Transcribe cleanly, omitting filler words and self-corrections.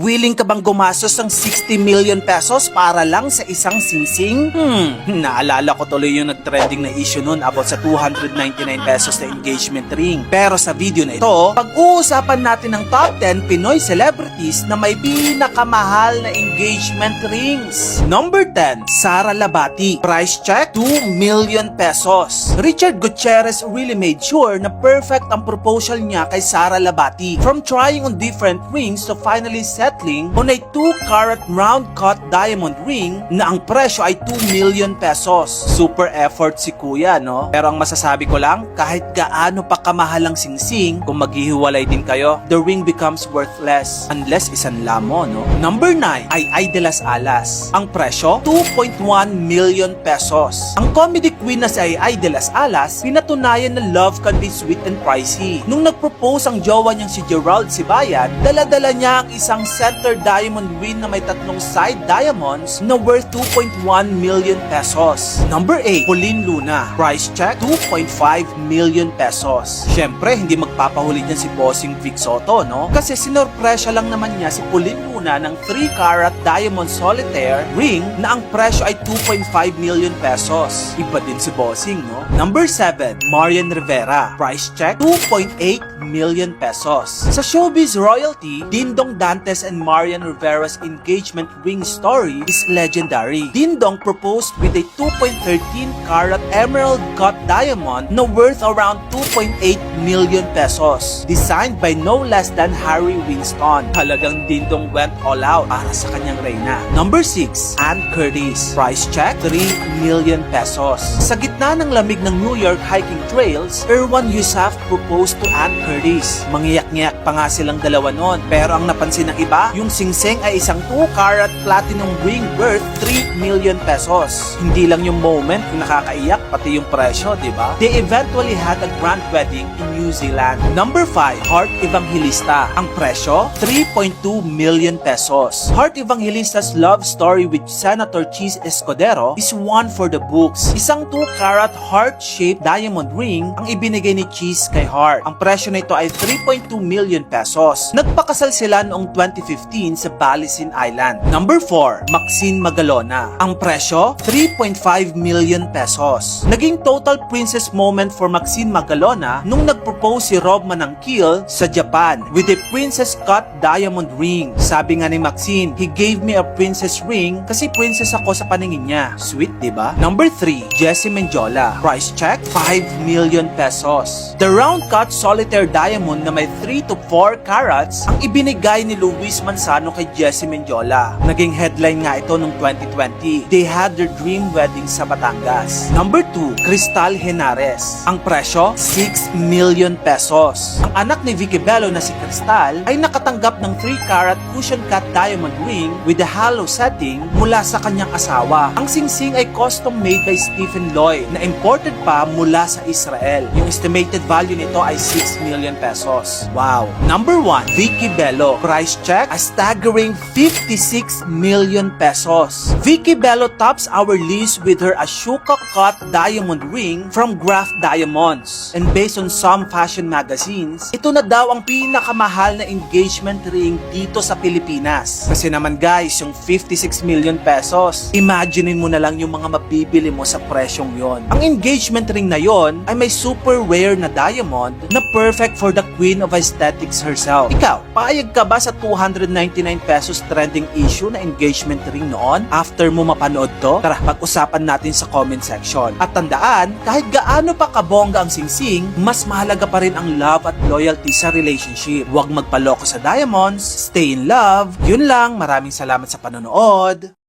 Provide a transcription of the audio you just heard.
willing ka bang gumastos ng 60 million pesos para lang sa isang singsing? Naalala ko tuloy yung nag-trending na issue nun about sa 299 pesos na engagement ring. Pero sa video na ito, pag-uusapan natin ang top 10 Pinoy celebrities na may pinakamahal na engagement rings. Number 10, Sara Labati. Price check, 2 million pesos. Richard Gutierrez really made sure na perfect ang proposal niya kay Sara Labati. From trying on different rings to finally settling on a 2-carat round cut diamond ring na ang presyo ay 2 million pesos. Super effort si kuya, no? Pero ang masasabi ko lang, kahit gaano pa kamahal ang singsing, kung maghihiwalay din kayo, the ring becomes worthless unless isanla mo, no? Number 9 ay Ay de las Alas. Ang presyo, 2.1 million pesos. Ang comedy queen na si Ay de las Alas, pinatunayan na love can be sweet and pricey. Nung nag-propose ang jowa niyang si Gerald Sibayan, dala-dala niya ang isang center diamond ring na may tatlong side diamonds na worth 2.1 million pesos. Number 8, Pauline Luna. Price check, 2.5 million pesos. Syempre, hindi magpapahuli niyan si Bossing Vic Soto, no? Kasi sinorpresya lang naman niya si Pauline Luna ng 3-carat diamond solitaire ring na ang presyo ay 2.5 million pesos. Iba din si Bossing, no? Number 7, Marian Rivera. Price check, 2.8 million pesos. Sa showbiz royalty, Dingdong Dantes and Marian Rivera's engagement ring story is legendary. Dingdong proposed with a 2.13-carat emerald cut diamond na worth around 2.8 million pesos. Designed by no less than Harry Winston. Halagang Dingdong went all out para sa kanyang reyna. Number 6, Ann Curtis. Price check, 3 million pesos. Sa gitna ng lamig ng New York hiking trails, Erwan Yusuf proposed to Ann Curtis. Mangiyak-ngiyak pa nga silang dalawa noon. Pero ang napansin ng iba, yung singsing ay isang 2-carat platinum ring worth 3 million pesos. Hindi lang yung moment yung nakakaiyak, pati yung presyo, di ba? They eventually had a grand wedding in New Zealand. Number 5, Heart Evangelista. Ang presyo, 3.2 million pesos. Heart Evangelista's love story with Senator Cheese Escudero is one for the books. Isang 2-carat heart-shaped diamond ring ang ibinigay ni Cheese kay Heart. Ang presyo nito ay 3.2 million pesos. Nagpakasal sila noong 2015 sa Balisin Island. Number 4, Maxine Magalona. Ang presyo, 3.5 million pesos. Naging total princess moment for Maxine Magalona nung nagpropose si Rob Manangkil sa Japan with a princess cut diamond ring. Sabi nga ni Maxine, he gave me a princess ring kasi princess ako sa paningin niya. Sweet, diba? Number 3, Jessie Mendiola. Price check, 5 million pesos. The round cut solitaire diamond na may 3 to 4 carats ang ibinigay ni Luis Manzano kay Jessie Mendiola. Naging headline nga ito noong 2020. They had their dream wedding sa Batangas. Number 2, Cristal Henares. Ang presyo, 6 million pesos. Ang anak ni Vicky Bello na si Cristal ay nakatanggap ng 3-carat cushion cut diamond ring with a hollow setting mula sa kanyang asawa. Ang singsing ay custom made by Stephen Lloyd na imported pa mula sa Israel. Yung estimated value nito ay 6 million pesos. Wow! Number 1, Vicky Bello. Price check, a staggering 56 million pesos. Vicky Bello tops our list with her Ashoka cut diamond ring from Graph Diamonds. And based on some fashion magazines, ito na daw ang pinakamahal na engagement ring dito sa Pilipinas. Kasi naman guys, yung 56 million pesos, imaginein mo na lang yung mga mabibili mo sa presyong yon. Ang engagement ring na yon ay may super rare na diamond na perfect for the queen of aesthetics herself. Ikaw, paayag ka ba sa 299 pesos trending issue na engagement ring noon after mo mapanood to? Tara, pag-usapan natin sa comment section. At tandaan, kahit gaano pa kabongga ang singsing, mas mahalaga pa rin ang love at loyalty sa relationship. Huwag magpaloko sa diamonds, stay in love. Yun lang, maraming salamat sa panonood.